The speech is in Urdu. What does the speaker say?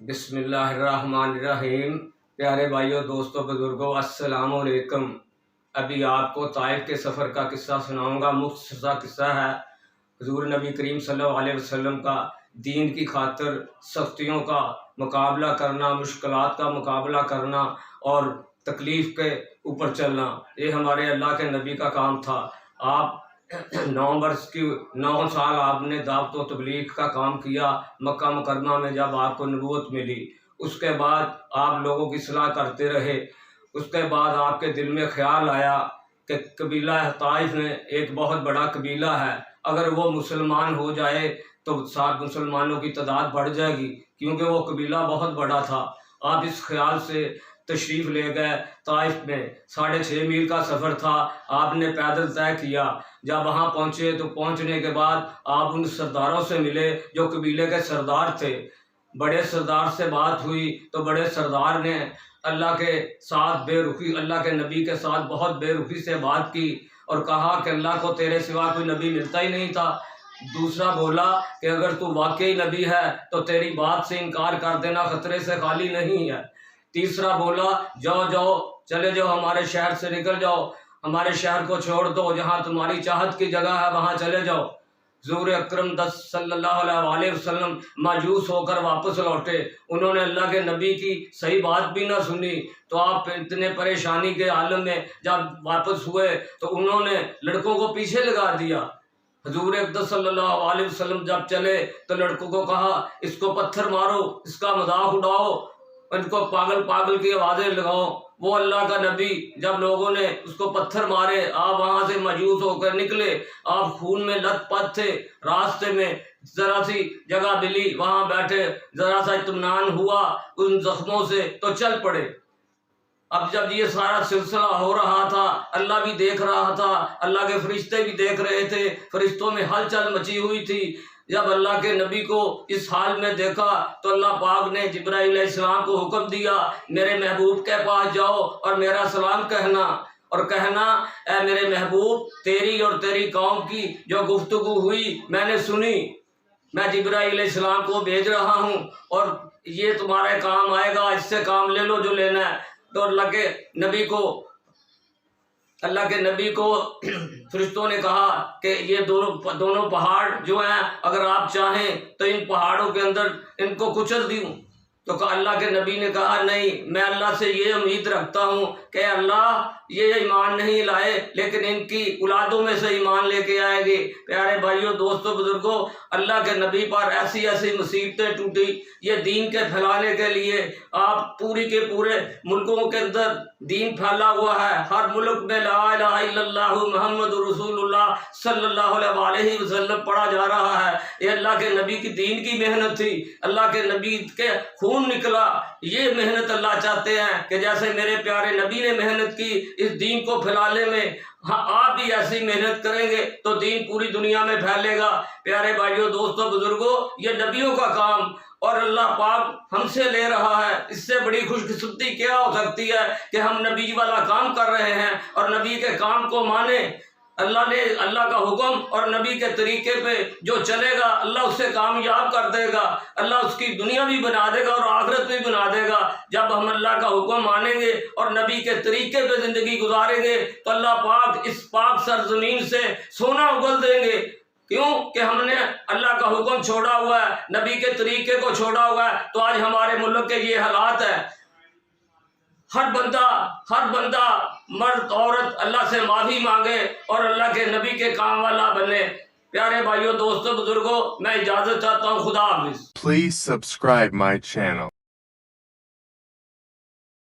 بسم اللہ الرحمن الرحیم۔ پیارے بھائیوں، دوستوں، بزرگوں، السلام علیکم۔ ابھی آپ کو طائف کے سفر کا قصہ سناؤں گا۔ مختصر قصہ ہے حضور نبی کریم صلی اللہ علیہ وسلم کا دین کی خاطر سختیوں کا مقابلہ کرنا، مشکلات کا مقابلہ کرنا اور تکلیف کے اوپر چلنا، یہ ہمارے اللہ کے نبی کا کام تھا۔ آپ 9 سال آپ نے دعوت و تبلیغ کا کام کیا مکہ مکرمہ میں جب آپ کو نبوت ملی۔ اس کے بعد آپ لوگوں کی اصلاح کرتے رہے۔ اس کے بعد آپ کے دل میں خیال آیا کہ قبیلہ طائف میں ایک بہت بڑا قبیلہ ہے، اگر وہ مسلمان ہو جائے تو ساتھ مسلمانوں کی تعداد بڑھ جائے گی، کیونکہ وہ قبیلہ بہت بڑا تھا۔ آپ اس خیال سے تشریف لے گئے طائف میں۔ 6.5 میل کا سفر تھا، آپ نے پیدل طے کیا۔ جب وہاں پہنچے تو پہنچنے کے بعد آپ ان سرداروں سے ملے جو قبیلے کے سردار تھے۔ بڑے سردار سے بات ہوئی تو بڑے سردار نے اللہ کے ساتھ بے رخی، اللہ کے نبی کے ساتھ بہت بے رخی سے بات کی اور کہا کہ اللہ کو تیرے سوا کوئی نبی ملتا ہی نہیں تھا۔ دوسرا بولا کہ اگر تو واقعی نبی ہے تو تیری بات سے انکار کر دینا خطرے سے خالی نہیں ہے۔ تیسرا بولا جاؤ چلے جاؤ، ہمارے شہر سے نکل جاؤ، ہمارے شہر کو چھوڑ دو، جہاں تمہاری چاہت کی جگہ ہے وہاں چلے جاؤ۔ حضور اکرم صلی اللہ علیہ وسلم مایوس ہو کر واپس لوٹے۔ انہوں نے اللہ کے نبی کی صحیح بات بھی نہ سنی، تو آپ اتنے پریشانی کے عالم میں جب واپس ہوئے تو انہوں نے لڑکوں کو پیچھے لگا دیا۔ حضور اقدس صلی اللہ علیہ وسلم جب چلے تو لڑکوں کو کہا اس کو پتھر مارو، اس کا مذاق اڑاؤ، ان کو پاگل کی آوازیں لگاؤ۔ وہ اللہ کا نبی جب لوگوں نے اس کو پتھر مارے، آپ وہاں سے مایوس ہو کر نکلے، آپ خون میں لت پت تھے۔ راستے میں ذرا سی جگہ ملی، وہاں بیٹھے، ذرا سا اطمینان ہوا ان زخموں سے تو چل پڑے۔ اب جب یہ سارا سلسلہ ہو رہا تھا، اللہ بھی دیکھ رہا تھا، اللہ کے فرشتے بھی دیکھ رہے تھے، فرشتوں میں ہلچل مچی ہوئی تھی۔ جب اللہ کے نبی کو اس حال میں دیکھا تو اللہ پاک نے جبرائیل علیہ السلام کو حکم دیا میرے محبوب کے پاس جاؤ اور میرا سلام کہنا، اور کہنا اے میرے محبوب، تیری اور تیری قوم کی جو گفتگو ہوئی میں نے سنی، میں جبرائیل علیہ السلام کو بھیج رہا ہوں اور یہ تمہارے کام آئے گا، اس سے کام لے لو جو لینا ہے۔ تو اللہ کے نبی کو فرشتوں نے کہا کہ یہ دونوں پہاڑ جو ہیں اگر آپ چاہیں تو ان پہاڑوں کے اندر ان کو کچل دوں۔ تو اللہ کے نبی نے کہا نہیں، میں اللہ سے یہ امید رکھتا ہوں کہ اللہ یہ ایمان نہیں لائے لیکن ان کی اولادوں میں سے ایمان لے کے آئے گے۔ پیارے بھائیوں، دوستوں، بزرگوں، اللہ کے نبی پر ایسی مصیبتیں ٹوٹی۔ یہ دین کے پھیلانے کے لیے آپ پوری کے پورے ملکوں کے اندر دین پھیلا ہوا ہے، ہر ملک میں لا الہ الا اللہ محمد رسول اللہ صلی اللہ علیہ وسلم پڑھا جا رہا ہے۔ یہ اللہ کے نبی کی دین کی محنت تھی، اللہ کے نبی کے خون نکلا۔ یہ محنت اللہ چاہتے ہیں کہ جیسے میرے پیارے نبی نے محنت کی اس دین کو پھیلانے میں، آپ بھی ایسی محنت کریں گے تو دین پوری دنیا میں پھیلے گا۔ پیارے بھائیوں، دوستوں، بزرگوں، یہ نبیوں کا کام اور اللہ پاک ہم سے لے رہا ہے۔ اس سے بڑی خوش قسمتی کیا ہو سکتی ہے کہ ہم نبی والا کام کر رہے ہیں اور نبی کے کام کو مانیں۔ اللہ کا حکم اور نبی کے طریقے پہ جو چلے گا اللہ اسے کامیاب کر دے گا، اللہ اس کی دنیا بھی بنا دے گا اور آخرت بھی بنا دے گا۔ جب ہم اللہ کا حکم مانیں گے اور نبی کے طریقے پہ زندگی گزاریں گے تو اللہ پاک اس پاک سرزمین سے سونا اگل دیں گے۔ کیوں کہ ہم نے اللہ کا حکم چھوڑا ہوا ہے، نبی کے طریقے کو چھوڑا ہوا ہے، تو آج ہمارے ملک کے یہ حالات ہے۔ ہر بندہ مرد عورت اللہ سے معافی مانگے اور اللہ کے نبی کے کام والا بنے۔ پیارے بھائیوں، دوستوں، بزرگوں، میں اجازت چاہتا ہوں۔ خدا حافظ۔ Please subscribe my channel.